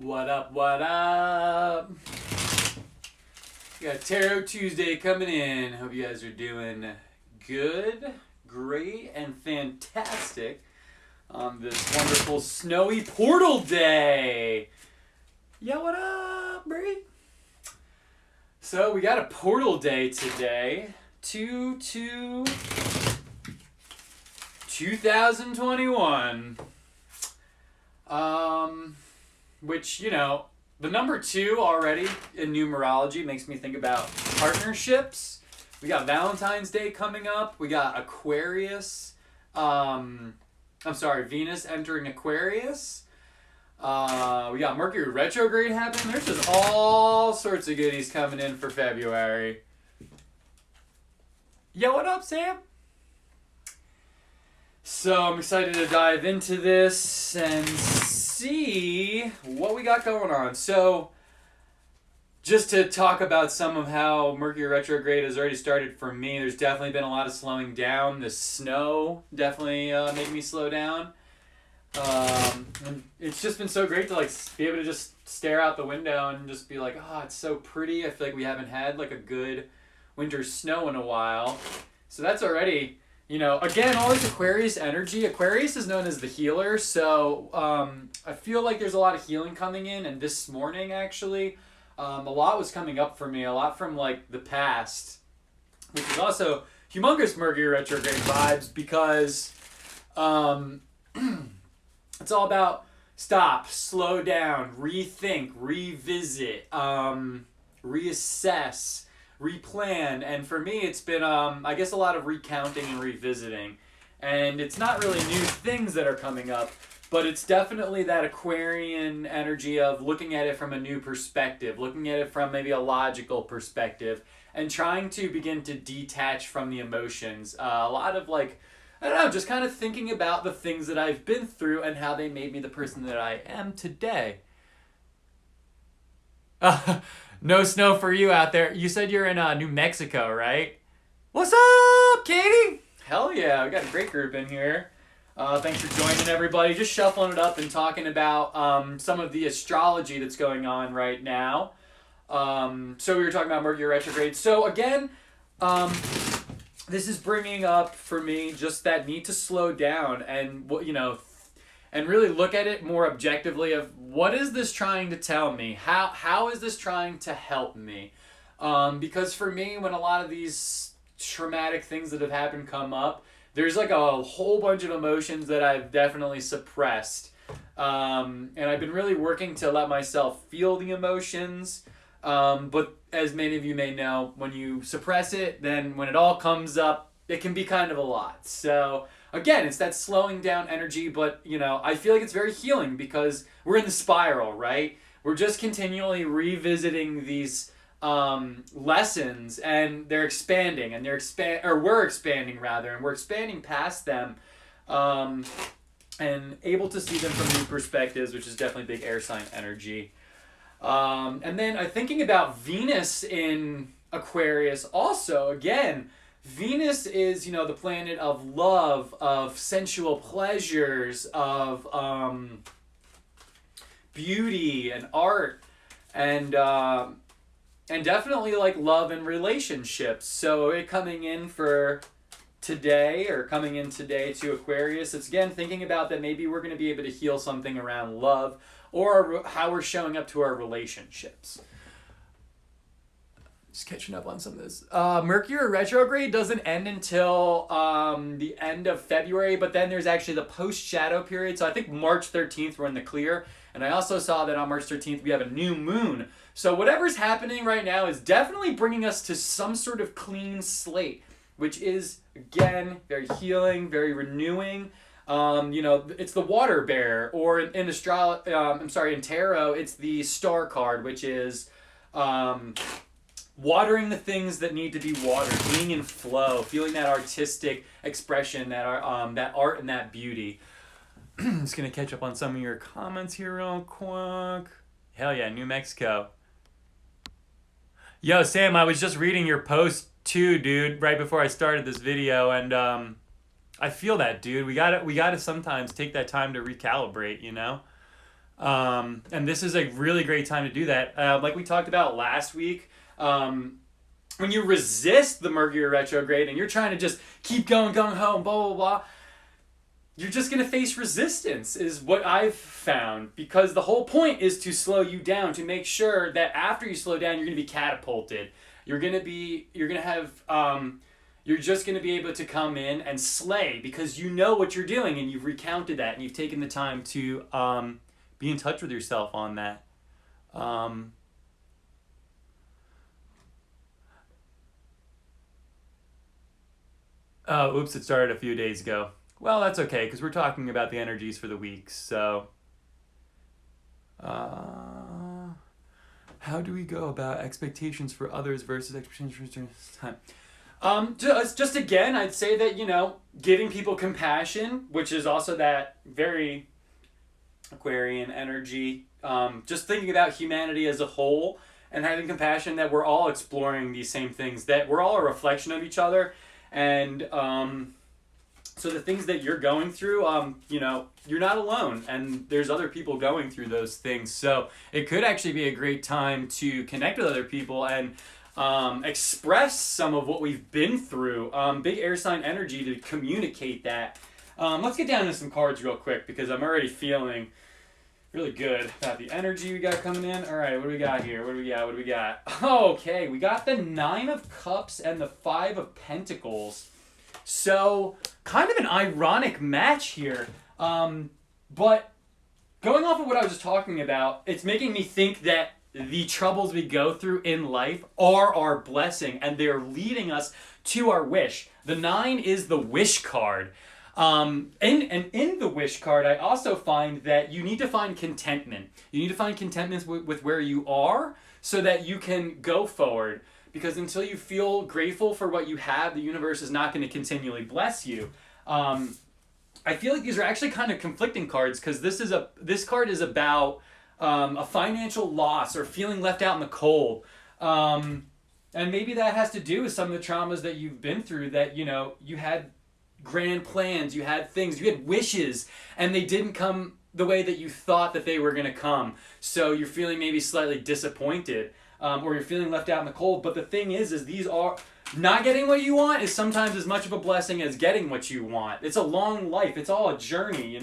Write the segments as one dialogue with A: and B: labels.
A: What up, what up? We got Tarot Tuesday coming in. Hope you guys are doing good, great, and fantastic on this wonderful snowy portal day. Yeah, what up, Bree? So we got a portal day today. 2021. Which, you know, the number 2 already in numerology makes me think about partnerships. We got Valentine's Day coming up. We got Aquarius. Venus entering Aquarius. We got Mercury retrograde happening. There's just all sorts of goodies coming in for February. Yo, what up, Sam? So I'm excited to dive into this and see what we got going on. So just to talk about some of how Mercury retrograde has already started for me, there's definitely been a lot of slowing down. The snow definitely made me slow down. And it's just been so great to like be able to just stare out the window and just be like, oh, it's so pretty. I feel like we haven't had like a good winter snow in a while. So that's already, you know, again, all this Aquarius energy. Aquarius is known as the healer. So I feel like there's a lot of healing coming in. And this morning, actually, a lot was coming up for me. A lot from like the past, which is also humongous Mercury retrograde vibes because it's all about stop, slow down, rethink, revisit, reassess, replan. And for me, it's been, I guess, a lot of recounting and revisiting. And it's not really new things that are coming up, but it's definitely that Aquarian energy of looking at it from a new perspective, looking at it from maybe a logical perspective, and trying to begin to detach from the emotions. A lot of like, I don't know, just kind of thinking about the things that I've been through and how they made me the person that I am today. No snow for you out there. You said you're in New Mexico, right? What's up, Katie? Hell yeah, we got a great group in here. Thanks for joining, everybody. Just shuffling it up and talking about some of the astrology that's going on right now. So we were talking about Mercury retrograde. So again, this is bringing up for me just that need to slow down and, you know, and really look at it more objectively of what is this trying to tell me? How is this trying to help me? Because for me, when a lot of these traumatic things that have happened come up, there's like a whole bunch of emotions that I've definitely suppressed. And I've been really working to let myself feel the emotions. But as many of you may know, when you suppress it, then when it all comes up, it can be kind of a lot. So again, it's that slowing down energy, but you know, I feel like it's very healing because we're in the spiral, right? We're just continually revisiting these lessons, and they're expanding, and we're expanding rather, and we're expanding past them, and able to see them from new perspectives, which is definitely big air sign energy. And then thinking about Venus in Aquarius also, again, Venus is, you know, the planet of love, of sensual pleasures, of beauty and art, and definitely like love and relationships. So it coming in for today, or coming in today to Aquarius, it's again thinking about that maybe we're going to be able to heal something around love, or how we're showing up to our relationships. Just catching up on some of this. Mercury retrograde doesn't end until the end of February, but then there's actually the post-shadow period. So I think March 13th we're in the clear. And I also saw that on March 13th we have a new moon. So whatever's happening right now is definitely bringing us to some sort of clean slate, which is, again, very healing, very renewing. You know, it's the water bear, or in in tarot, it's the star card, which is watering the things that need to be watered, being in flow, feeling that artistic expression, that art and that beauty. Just gonna catch up on some of your comments here real quick. Hell yeah, New Mexico. Yo, Sam, I was just reading your post too, dude, right before I started this video, and I feel that, dude. We gotta sometimes take that time to recalibrate, you know? And this is a really great time to do that. Like we talked about last week, when you resist the Mercury retrograde and you're trying to just keep going, gung ho, and blah, blah, blah, you're just going to face resistance, is what I've found. Because the whole point is to slow you down, to make sure that after you slow down, you're going to be catapulted. You're just going to be able to come in and slay because you know what you're doing and you've recounted that and you've taken the time to be in touch with yourself on that. Oops, it started a few days ago. Well, that's okay, because we're talking about the energies for the week, so... how do we go about expectations for others versus expectations for time? Just again, I'd say that, giving people compassion, which is also that very Aquarian energy, just thinking about humanity as a whole and having compassion that we're all exploring these same things, that we're all a reflection of each other, and so the things that you're going through, you're not alone, and there's other people going through those things. So it could actually be a great time to connect with other people and express some of what we've been through. Big air sign energy to communicate that. Let's get down to some cards real quick because I'm already feeling really good about the energy we got coming in. All right, what do we got here? What do we got? Okay, we got the 9 of Cups and the 5 of Pentacles. So, kind of an ironic match here. But going off of what I was just talking about, it's making me think that the troubles we go through in life are our blessing, and they're leading us to our wish. The 9 is the wish card. And in the wish card, I also find that you need to find contentment. You need to find contentment with where you are so that you can go forward. Because until you feel grateful for what you have, the universe is not going to continually bless you. I feel like these are actually kind of conflicting cards because this card is about a financial loss or feeling left out in the cold. And maybe that has to do with some of the traumas that you've been through, that, you had grand plans, you had things, you had wishes, and they didn't come the way that you thought that they were going to come. So you're feeling maybe slightly disappointed. Or you're feeling left out in the cold. But the thing is these are... Not getting what you want is sometimes as much of a blessing as getting what you want. It's a long life. It's all a journey,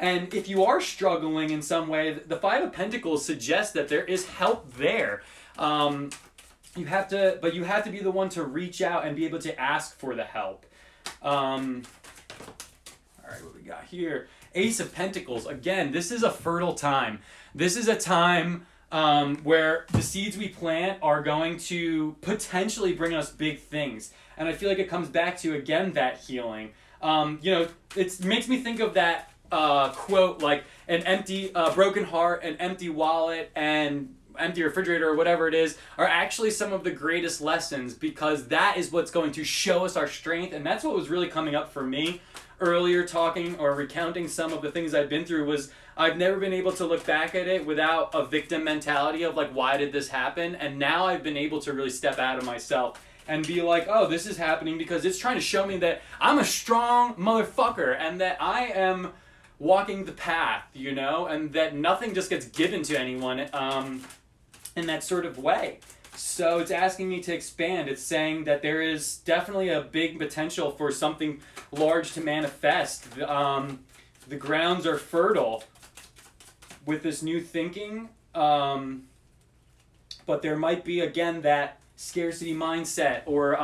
A: And if you are struggling in some way, the 5 of Pentacles suggests that there is help there. You have to be the one to reach out and be able to ask for the help. All right, what we got here? Ace of Pentacles. Again, this is a fertile time. This is a time... where the seeds we plant are going to potentially bring us big things. And I feel like it comes back to, again, that healing. It makes me think of that quote, like an empty, broken heart, an empty wallet, and empty refrigerator, or whatever it is, are actually some of the greatest lessons, because that is what's going to show us our strength. And that's what was really coming up for me earlier, talking or recounting some of the things I've been through, was I've never been able to look back at it without a victim mentality of like, why did this happen? And now I've been able to really step out of myself and be like, oh, this is happening because it's trying to show me that I'm a strong motherfucker and that I am walking the path, and that nothing just gets given to anyone in that sort of way. So it's asking me to expand. It's saying that there is definitely a big potential for something large to manifest. The grounds are fertile with this new thinking, but there might be, again, that scarcity mindset, or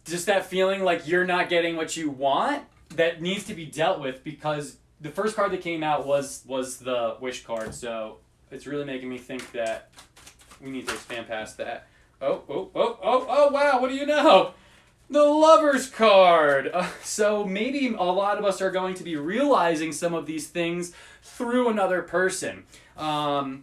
A: just that feeling like you're not getting what you want that needs to be dealt with, because the first card that came out was the wish card. So it's really making me think that we need to expand past that. Oh, wow, what do you know? The Lover's card. So maybe a lot of us are going to be realizing some of these things through another person. We're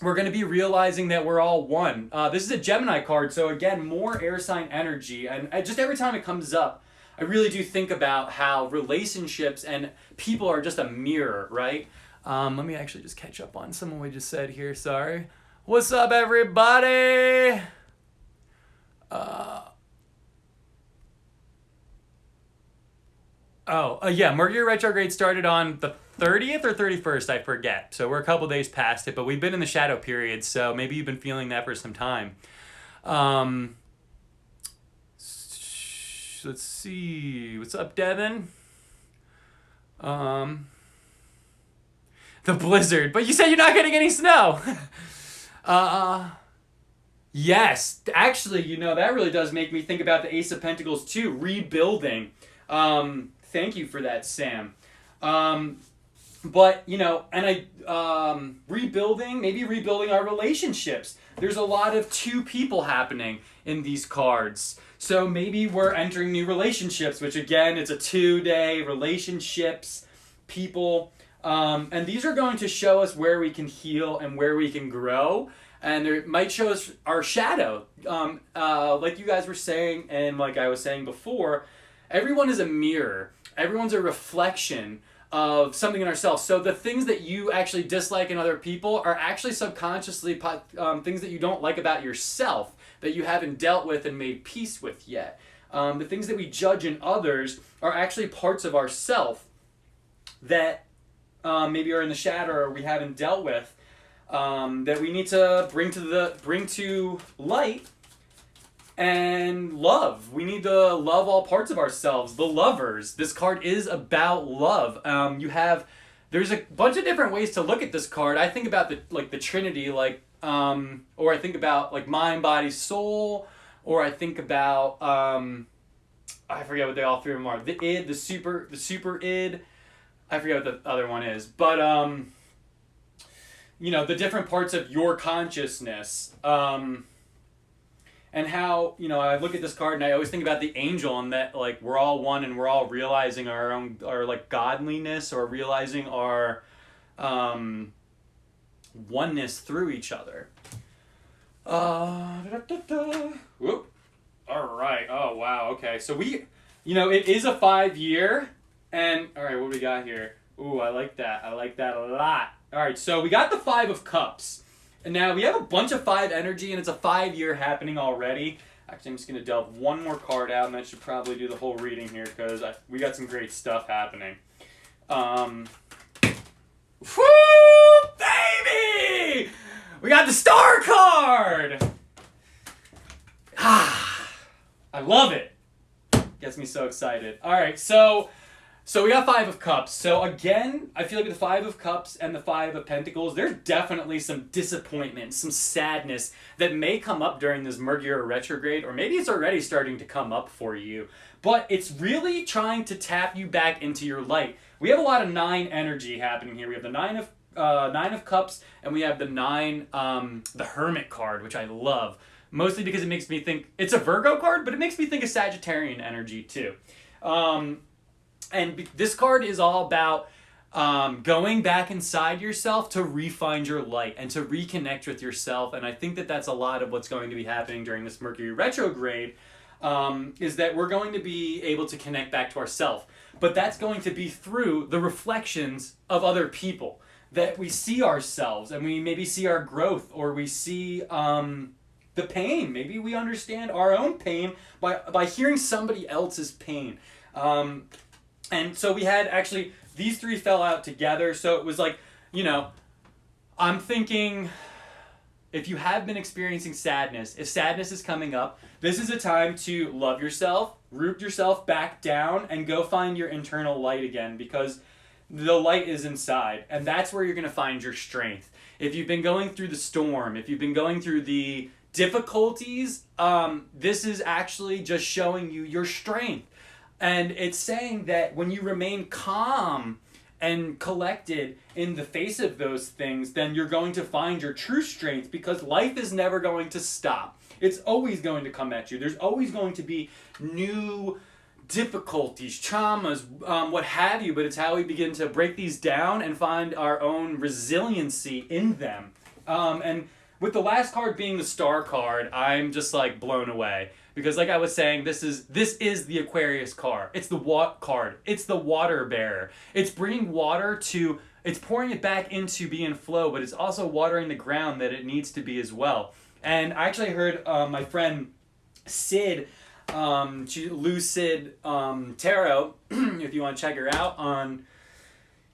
A: going to be realizing that we're all one. This is a Gemini card, so again, more air sign energy. And just every time it comes up, I really do think about how relationships and people are just a mirror, right? Let me actually just catch up on someone we just said here, sorry. What's up, everybody? Yeah, Mercury retrograde started on the 30th or 31st, I forget. So we're a couple days past it, but we've been in the shadow period, so maybe you've been feeling that for some time. Let's see. What's up, Devin? The blizzard. But you said you're not getting any snow. Yes. Actually, you know, that really does make me think about the Ace of Pentacles too. Rebuilding. Thank you for that, Sam. But, you know, and maybe rebuilding our relationships. There's a lot of two people happening in these cards. So maybe we're entering new relationships, which again, it's a 2-day relationships, people. And these are going to show us where we can heal and where we can grow. And it might show us our shadow. Like you guys were saying, and like I was saying before, everyone is a mirror. Everyone's a reflection of something in ourselves. So the things that you actually dislike in other people are actually subconsciously things that you don't like about yourself that you haven't dealt with and made peace with yet. The things that we judge in others are actually parts of ourself that maybe are in the shadow or we haven't dealt with, that we need to bring to light and love. We need to love all parts of ourselves. The lovers. This card is about love. There's a bunch of different ways to look at this card. I think about the Trinity, or I think about like mind, body, soul, or I think about I forget what they all three of them are. The id, the super id. I forget what the other one is, but you know, the different parts of your consciousness. And how, you know, I look at this card and I always think about the angel and that, like, we're all one and we're all realizing our like, godliness or realizing our oneness through each other. Whoop. All right. Oh, wow. Okay. So you know, it is a 5-year. And, all right, what do we got here? Ooh, I like that. I like that a lot. All right, so we got the 5 of Cups. And now we have a bunch of 5 energy, and it's a 5-year happening already. Actually, I'm just going to delve one more card out, and that should probably do the whole reading here, because we got some great stuff happening. Woo, baby! We got the Star card! I love it. Gets me so excited. All right, so we got 5 of Cups. So again, I feel like with the 5 of Cups and the 5 of Pentacles, there's definitely some disappointment, some sadness that may come up during this Mercury retrograde, or maybe it's already starting to come up for you. But it's really trying to tap you back into your light. We have a lot of 9 energy happening here. We have the 9 of Cups, and we have the 9, the Hermit card, which I love. Mostly because it makes me think, it's a Virgo card, but it makes me think of Sagittarian energy too. And this card is all about going back inside yourself to re-find your light and to reconnect with yourself. And I think that that's a lot of what's going to be happening during this Mercury retrograde, is that we're going to be able to connect back to ourselves. But that's going to be through the reflections of other people, that we see ourselves and we maybe see our growth, or we see the pain. Maybe we understand our own pain by hearing somebody else's pain. And so we had, actually, these 3 fell out together. So it was like, you know, I'm thinking, if you have been experiencing sadness, if sadness is coming up, this is a time to love yourself, root yourself back down, and go find your internal light again, because the light is inside. And that's where you're going to find your strength. If you've been going through the storm, if you've been going through the difficulties, this is actually just showing you your strength. And it's saying that when you remain calm and collected in the face of those things, then you're going to find your true strength, because life is never going to stop. It's always going to come at you. There's always going to be new difficulties, traumas, what have you, but it's how we begin to break these down and find our own resiliency in them. And with the last card being the Star card, I'm just like blown away. Because like I was saying, this is the Aquarius card. It's the card. It's the water bearer. It's bringing water to, it's pouring it back into being flow, but it's also watering the ground that it needs to be as well. And I actually heard my friend Sid, Lucid Tarot, if you want to check her out on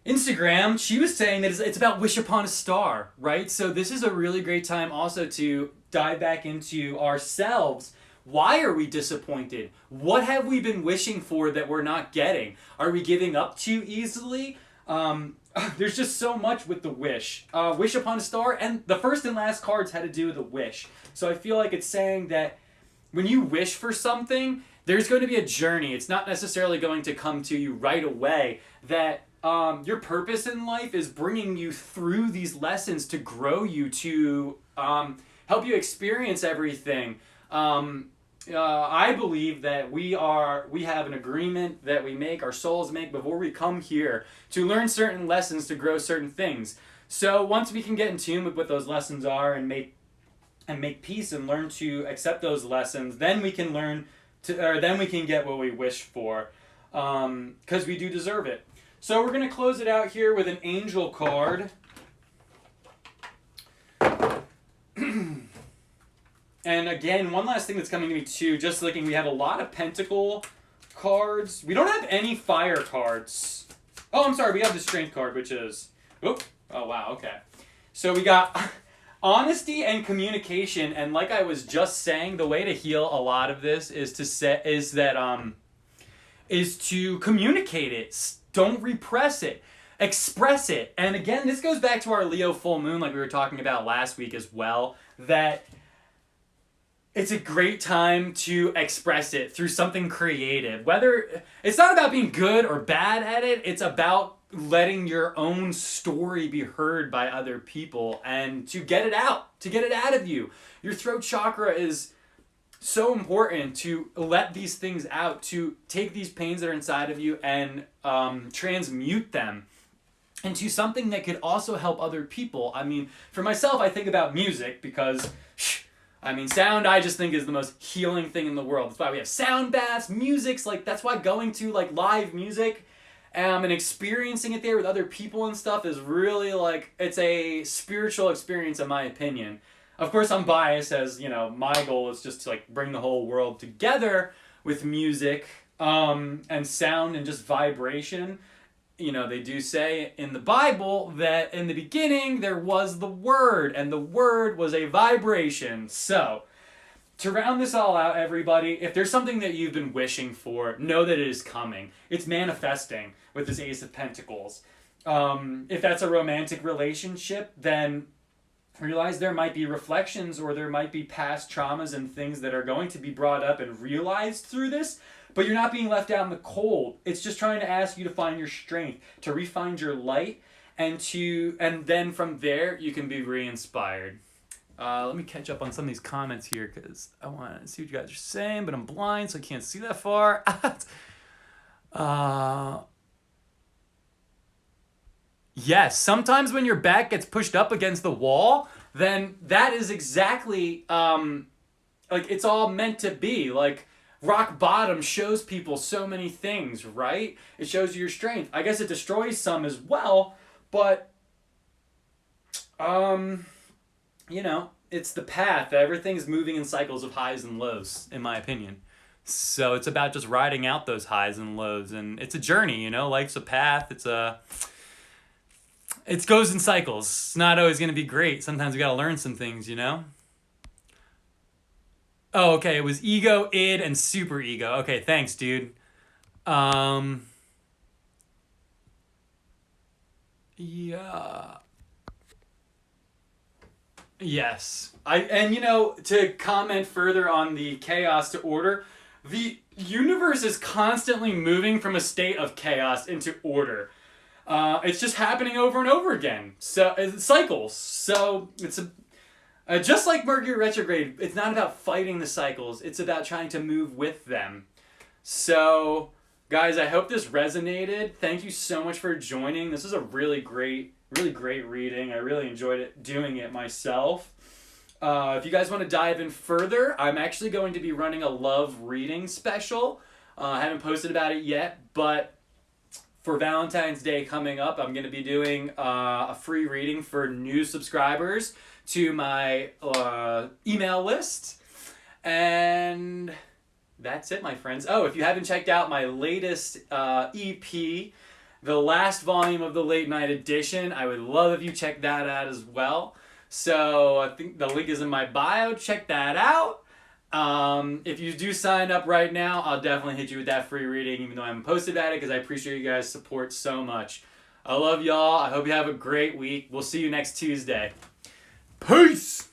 A: Instagram, she was saying that it's about wish upon a star, right? So this is a really great time also to dive back into ourselves. Why are we disappointed? What have we been wishing for that we're not getting? Are we giving up too easily? There's just so much with the wish. Wish upon a star, and the first and last cards had to do with a wish. So I feel like it's saying that when you wish for something, there's going to be a journey. It's not necessarily going to come to you right away. That your purpose in life is bringing you through these lessons to grow you, to help you experience everything. I believe that we have an agreement that we make, our souls make before we come here to learn certain lessons, to grow certain things. So once we can get in tune with what those lessons are and make peace and learn to accept those lessons, then we can then we can get what we wish for, because we do deserve it. So we're going to close it out here with an angel card. And again, one last thing that's coming to me too, just looking, we have a lot of pentacle cards. We don't have any fire cards. Oh, I'm sorry, we have the strength card, which is, oh wow, okay. So we got honesty and communication, and like I was just saying, the way to heal a lot of this is to communicate it. Don't repress it. Express it. And again, this goes back to our Leo full moon, like we were talking about last week as well, that it's a great time to express it through something creative. Whether it's not about being good or bad at it, it's about letting your own story be heard by other people and to get it out of you. Your throat chakra is so important to let these things out, to take these pains that are inside of you and transmute them into something that could also help other people. I mean, for myself, I think about music because, sound I just think is the most healing thing in the world. That's why we have sound baths, music's like, that's why going to like live music and experiencing it there with other people and stuff is really like, it's a spiritual experience in my opinion. Of course, I'm biased, as, my goal is just to, like, bring the whole world together with music, and sound and just vibration. They do say in the Bible that in the beginning there was the Word, and the Word was a vibration. So, to round this all out, everybody, if there's something that you've been wishing for, know that it is coming. It's manifesting with this Ace of Pentacles. If that's a romantic relationship, then realize there might be reflections or there might be past traumas and things that are going to be brought up and realized through this, but you're not being left out in the cold. It's just trying to ask you to find your strength, to re-find your light, and then from there you can be re-inspired. Let me catch up on some of these comments here because I want to see what you guys are saying, but I'm blind so I can't see that far. Yes, sometimes when your back gets pushed up against the wall, then that is exactly, it's all meant to be. Like, rock bottom shows people so many things, right? It shows you your strength. I guess it destroys some as well, but, it's the path. Everything's moving in cycles of highs and lows, in my opinion. So it's about just riding out those highs and lows, and it's a journey, life's a path. It goes in cycles. It's not always going to be great. Sometimes we got to learn some things, Oh, okay. It was ego, id, and super ego. Okay, thanks, dude. Yeah. Yes. To comment further on the chaos to order, the universe is constantly moving from a state of chaos into order. It's just happening over and over again. So it cycles. So it's just like Mercury retrograde. It's not about fighting the cycles. It's about trying to move with them. So, guys, I hope this resonated. Thank you so much for joining. This is a really great reading. I really enjoyed doing it myself. If you guys want to dive in further, I'm actually going to be running a love reading special. I haven't posted about it yet, but for Valentine's Day coming up, I'm going to be doing a free reading for new subscribers to my email list. And that's it, my friends. Oh, if you haven't checked out my latest EP, the last volume of the late night edition. I would love if you check that out as well. So I think the link is in my bio. Check that out. If you do sign up right now, I'll definitely hit you with that free reading, even though I haven't posted about it, because I appreciate you guys' support so much. I love y'all. I hope you have a great week. We'll see you next Tuesday. Peace!